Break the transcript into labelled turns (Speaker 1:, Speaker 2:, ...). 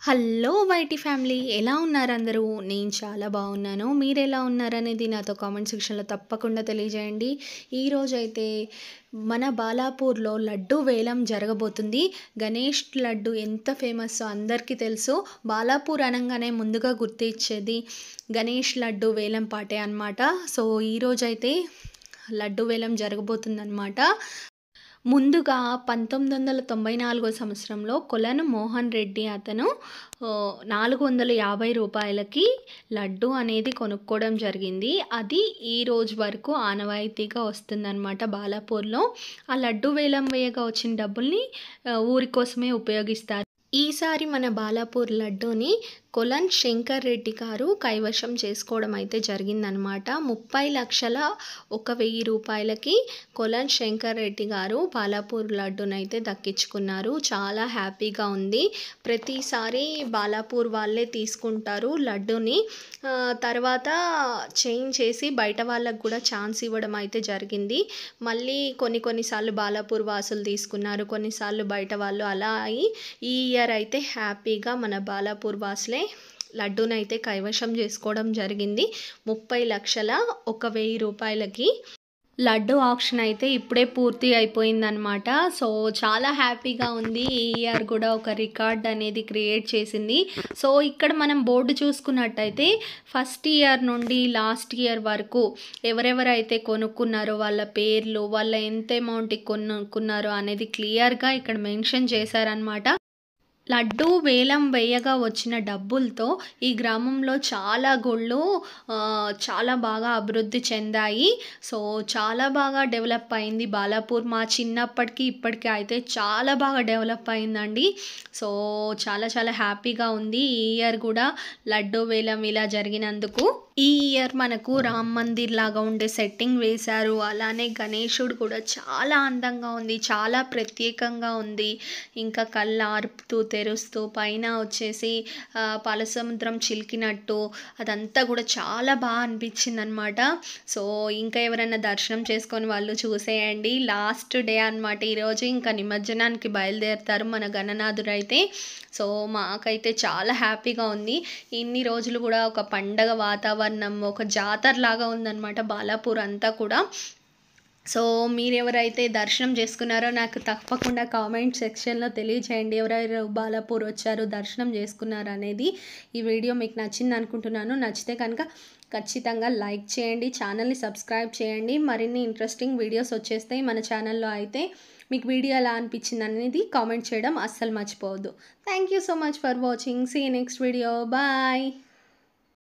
Speaker 1: Hello YT family, ఎలా ఉన్నారు అందరూ? నేను చాలా బాగున్నాను. మీరు ఎలా ఉన్నారనేది నాతో కామెంట్ సెక్షన్లో తప్పకుండా తెలియజేయండి. ఈరోజైతే మన బాలాపూర్లో లడ్డు వేలం జరగబోతుంది. గణేష్ లడ్డు ఎంత ఫేమస్ అందరికీ తెలుసు. బాలాపూర్ అనగానే ముందుగా గుర్తించేది గణేష్ లడ్డు వేలం పాటే అన్నమాట. సో ఈరోజైతే లడ్డు వేలం జరగబోతుందన్నమాట. ముందుగా 1994 సంవత్సరంలో కొలను మోహన్ రెడ్డి అతను 450 రూపాయలకి లడ్డు అనేది కొనుక్కోవడం జరిగింది. అది ఈ రోజు వరకు ఆనవాయితీగా వస్తుందన్నమాట బాలాపూర్లో. ఆ లడ్డు వేలం వేయగా వచ్చిన డబ్బుల్ని ఊరి కోసమే ఉపయోగిస్తారు. ఈసారి మన బాలాపూర్ లడ్డూని కొలన్ శంకర్ రెడ్డి గారు కైవశం చేసుకోవడం అయితే జరిగిందనమాట. 30,01,000 రూపాయలకి కొలన్ శంకర్ రెడ్డి గారు బాలాపూర్ లడ్డూనైతే దక్కించుకున్నారు. చాలా హ్యాపీగా ఉంది. ప్రతిసారి బాలాపూర్ వాళ్ళే తీసుకుంటారు లడ్డూని. తర్వాత చేంజ్ చేసి బయట వాళ్ళకు కూడా ఛాన్స్ ఇవ్వడం అయితే జరిగింది. మళ్ళీ కొన్నిసార్లు బాలాపూర్ వాసులు తీసుకున్నారు, కొన్నిసార్లు బయట వాళ్ళు. అలా అయి ఈ ఇయర్ అయితే హ్యాపీగా మన బాలాపూర్ వాసులే లడ్డూనైతే కైవశం చేసుకోవడం జరిగింది. 30,01,000 రూపాయలకి లడ్డు ఆక్షన్ అయితే ఇప్పుడే పూర్తి అయిపోయిందనమాట. సో చాలా హ్యాపీగా ఉంది. ఈ ఇయర్ కూడా ఒక రికార్డ్ అనేది క్రియేట్ చేసింది. సో ఇక్కడ మనం బోర్డు చూసుకున్నట్టయితే ఫస్ట్ ఇయర్ నుండి లాస్ట్ ఇయర్ వరకు ఎవరెవరైతే కొనుక్కున్నారో వాళ్ళ పేర్లు, వాళ్ళ ఎంత అమౌంట్కి కొనుక్కున్నారో అనేది క్లియర్గా ఇక్కడ మెన్షన్ చేశారనమాట. లడ్డు వేలం వేయగా వచ్చిన డబ్బులతో ఈ గ్రామంలో చాలా గుళ్ళు చాలా బాగా అభివృద్ధి చెందాయి. సో చాలా బాగా డెవలప్ అయింది బాలాపూర్. మా చిన్నప్పటికి ఇప్పటికీ అయితే చాలా బాగా డెవలప్ అయిందండి. సో చాలా హ్యాపీగా ఉంది. ఈ ఇయర్ కూడా లడ్డు వేలం ఇలా జరిగినందుకు. ఈ ఇయర్ మనకు రామ్ మందిర్ లాగా ఉండే సెట్టింగ్ వేశారు. అలానే గణేశుడు కూడా చాలా అందంగా ఉంది, చాలా ప్రత్యేకంగా ఉంది. ఇంకా కళ్ళు ఆర్పుతూ తెరుస్తూ పైన వచ్చేసి పాలసముద్రం చిలికినట్టు అదంతా కూడా చాలా బాగా అనిపించింది అనమాట. సో ఇంకా ఎవరైనా దర్శనం చేసుకొని వాళ్ళు చూసేయండి. లాస్ట్ డే అనమాట ఈరోజు. ఇంకా నిమజ్జనానికి బయలుదేరుతారు మన గణనాథుడు అయితే. సో మాకైతే చాలా హ్యాపీగా ఉంది. ఇన్ని రోజులు కూడా ఒక పండగ వాతావరణం, ఒక జాతర లాగా ఉందన్నమాట బాలాపూర్ అంతా కూడా. సో మీరు ఎవరైతే దర్శనం చేసుకున్నారో నాకు తప్పకుండా కామెంట్ సెక్షన్లో తెలియజేయండి. ఎవరెవరు బాలాపూర్ వచ్చారు, దర్శనం చేసుకున్నారు అనేది. ఈ వీడియో మీకు నచ్చింది అనుకుంటున్నాను. నచ్చితే కనుక ఖచ్చితంగా లైక్ చేయండి, ఛానల్ని సబ్స్క్రైబ్ చేయండి. మరిన్ని ఇంట్రెస్టింగ్ వీడియోస్ వచ్చేస్తాయి మన ఛానల్లో. అయితే మీకు వీడియో ఎలా అనిపించింది అనేది కామెంట్ చేయడం అస్సలు మర్చిపోవద్దు. Thank you so much for watching. See next video. Bye.